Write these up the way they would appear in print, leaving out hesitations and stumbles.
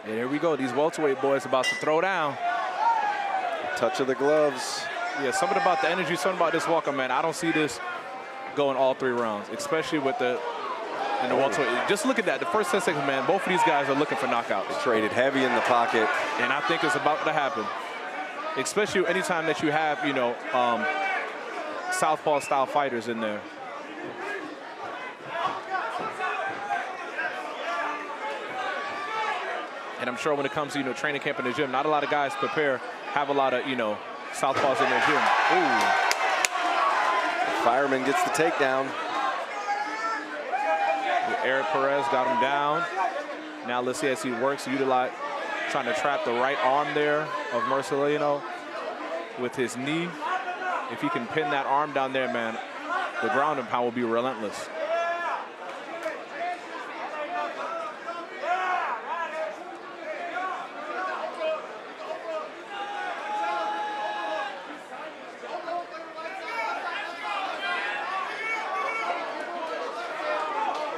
And here we go. These welterweight boys about to throw down. Touch of the gloves. Yeah, something about the energy, something about this walker, man. I don't see this going all 3 rounds, especially with the welterweight. Just look at that. The first 10 seconds, man, both of these guys are looking for knockouts. They traded heavy in the pocket. And I think it's about to happen. Especially anytime that you have, you know, southpaw-style fighters in there. And I'm sure when it comes to, you know, training camp in the gym, not a lot of guys have a lot of, you know, southpaws in their gym. Ooh. The fireman gets the takedown. Eric Perez got him down. Now let's see as he works, trying to trap the right arm there of Marcelino with his knee. If he can pin that arm down there, man, the ground and pound will be relentless.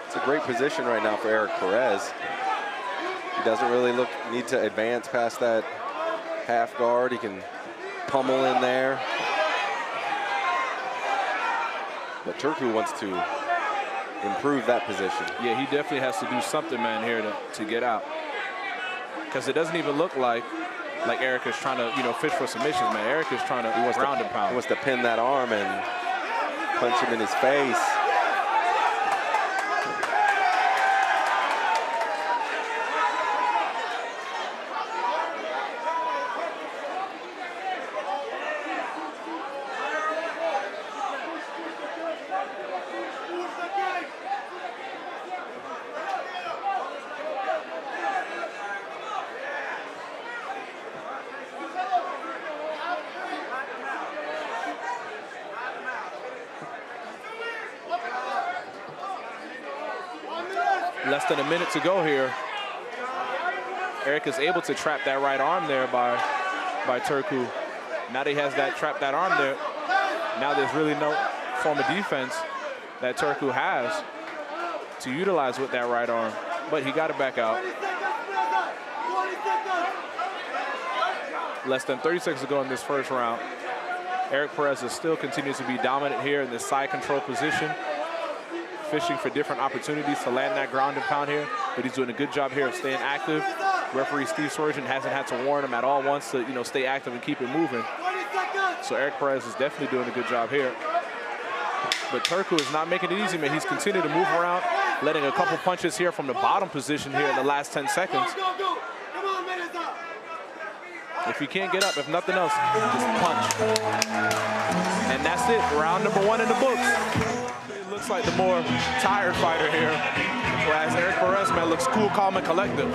It's a great position right now for Eric Perez. He doesn't really need to advance past that half guard. He can pummel in there. But Turku wants to improve that position. Yeah, he definitely has to do something, man, here to get out. Because it doesn't even look like Eric is trying to, you know, fish for submissions, man. Eric is trying to ground and pound. He wants to pin that arm and punch him in his face. Less than a minute to go here. Eric is able to trap that right arm there by Turku. Now that he has trapped that arm there, now there's really no form of defense that Turku has to utilize with that right arm. But he got it back out. Less than 30 seconds to go in this first round. Eric Perez still continues to be dominant here in this side control position, fishing for different opportunities to land that ground and pound here, but he's doing a good job here of staying active. Referee Steve Sorgen hasn't had to warn him at all once to, you know, stay active and keep it moving. So Eric Perez is definitely doing a good job here. But Turku is not making it easy, man. He's continued to move around, letting a couple punches here from the bottom position here in the last 10 seconds. If he can't get up, if nothing else, just punch. And that's it, round number 1 in the books. Looks like the more tired fighter here, whereas Eric Perez, man, looks cool, calm, and collective.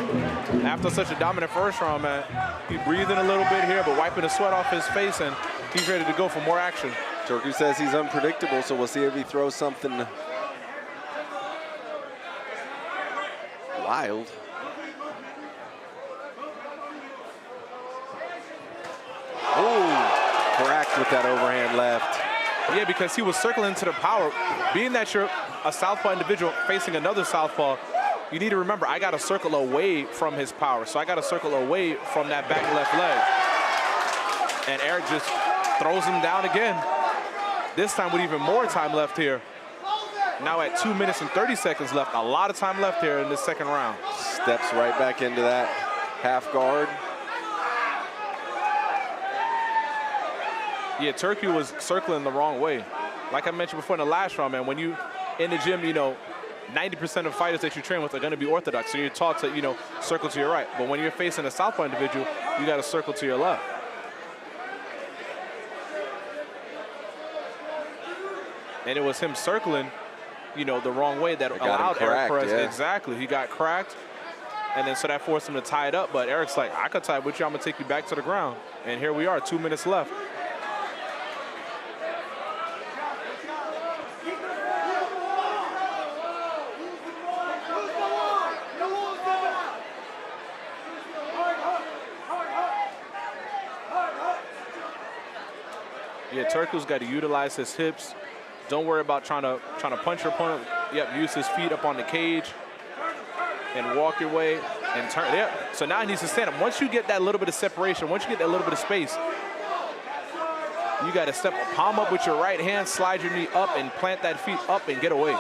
After such a dominant first round, man, he's breathing a little bit here, but wiping the sweat off his face, and he's ready to go for more action. Turku says he's unpredictable, so we'll see if he throws something wild. Oh, cracked with that overhand left. Yeah, because he was circling to the power. Being that you're a southpaw individual facing another southpaw, you need to remember, I got to circle away from his power. So I got to circle away from that back left leg. And Eric just throws him down again. This time with even more time left here. Now at 2 minutes and 30 seconds left. A lot of time left here in this second round. Steps right back into that half guard. Yeah, Turku was circling the wrong way. Like I mentioned before in the last round, man, when you in the gym, you know, 90% of fighters that you train with are going to be orthodox. So you're taught to, you know, circle to your right. But when you're facing a southpaw individual, you got to circle to your left. And it was him circling, you know, the wrong way that allowed Eric Perez. Yeah. Exactly. He got cracked. And then so that forced him to tie it up. But Eric's like, I could tie it with you. I'm going to take you back to the ground. And here we are, 2 minutes left. Yeah, Turku's got to utilize his hips. Don't worry about trying to punch your opponent. Yep, use his feet up on the cage and walk your way. And turn, yeah. So now he needs to stand up. Once you get that little bit of separation, once you get that little bit of space, you got to step palm up with your right hand, slide your knee up, and plant that feet up and get away.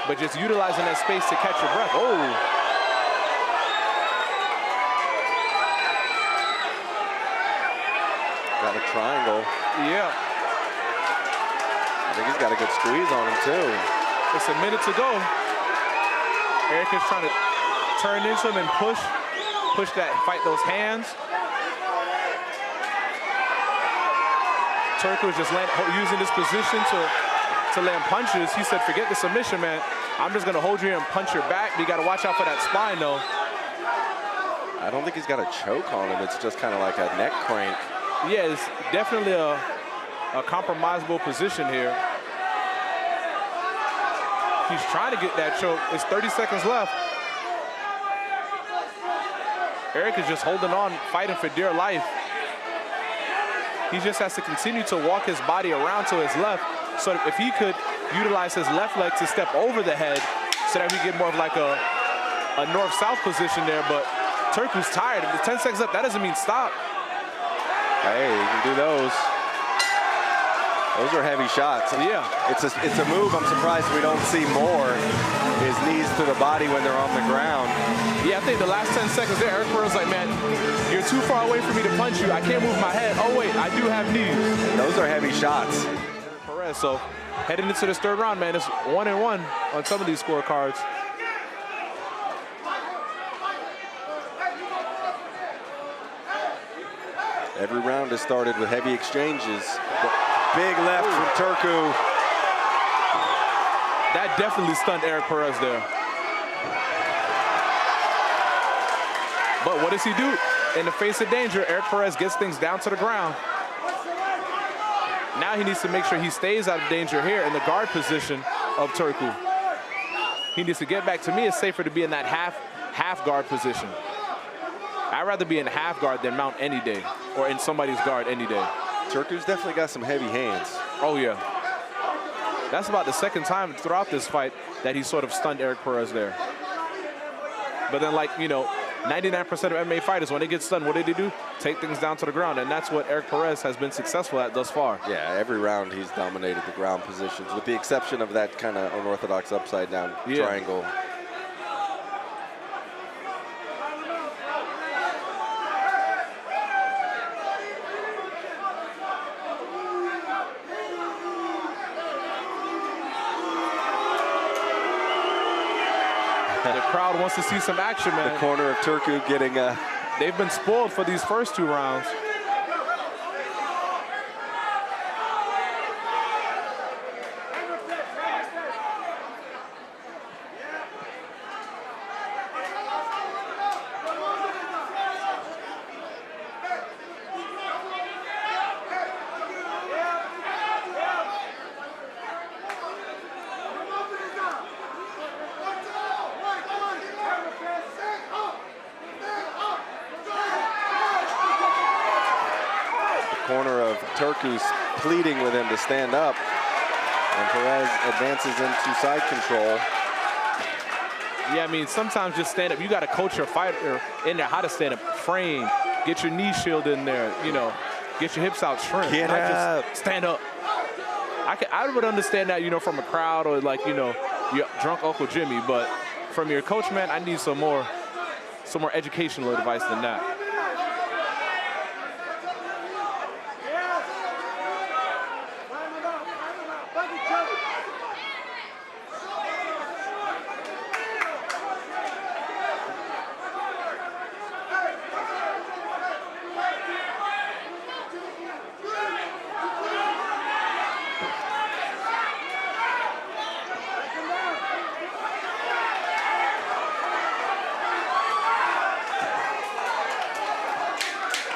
But just utilizing that space to catch your breath. Oh. Got a triangle. Yeah. I think he's got a good squeeze on him, too. It's a minute to go. Eric is trying to turn into him and push that, fight those hands. Turku is just using this position to land punches. He said, forget the submission, man. I'm just gonna hold you here and punch your back. But you gotta watch out for that spine, though. I don't think he's got a choke on him. It's just kind of like a neck crank. Yeah, it's definitely a compromisable position here. He's trying to get that choke. It's 30 seconds left. Eric is just holding on, fighting for dear life. He just has to continue to walk his body around to his left, so that if he could utilize his left leg to step over the head, so that we get more of like a north-south position there. But Turku's tired. With 10 seconds left, that doesn't mean stop. Hey, you can do those. Those are heavy shots. Yeah. It's a move I'm surprised we don't see more, is knees to the body when they're on the ground. Yeah, I think the last 10 seconds there, Eric Perez was like, man, you're too far away for me to punch you. I can't move my head. Oh, wait, I do have knees. Those are heavy shots. Eric Perez, so heading into this third round, man, it's 1-1 on some of these scorecards. Every round has started with heavy exchanges. Big left from Turku. That definitely stunned Eric Perez there. But what does he do? In the face of danger, Eric Perez gets things down to the ground. Now he needs to make sure he stays out of danger here in the guard position of Turku. He needs to get back. To me, it's safer to be in that half guard position. I'd rather be in half guard than mount any day, or in somebody's guard any day. Turku's definitely got some heavy hands. Oh, yeah. That's about the second time throughout this fight that he sort of stunned Eric Perez there. But then, like, you know, 99% of MMA fighters, when they get stunned, what do they do? Take things down to the ground, and that's what Eric Perez has been successful at thus far. Yeah, every round he's dominated the ground positions, with the exception of that kind of unorthodox upside-down triangle. The crowd wants to see some action, man. The corner of Turku getting a... They've been spoiled for these first two rounds. Corner of Turku's pleading with him to stand up, and Perez advances into side control. Yeah, I mean, sometimes just stand up. You got to coach your fighter in there how to stand up. Frame, get your knee shield in there, you know, get your hips out shrimp. Get not up. Just stand up. I would understand that, you know, from a crowd or like, you know, your drunk Uncle Jimmy, but from your coach, man, I need some more educational advice than that.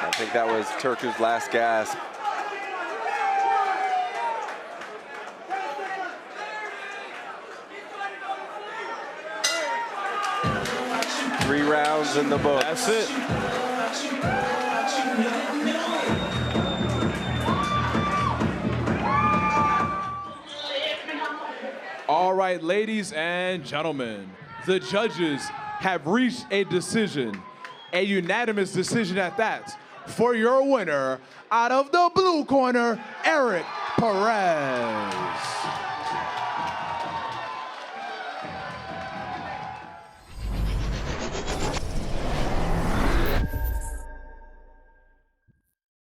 I think that was Turku's last gasp. Three rounds in the book. That's it. All right, ladies and gentlemen, the judges have reached a decision, a unanimous decision at that, for your winner, out of the blue corner, Eric Perez.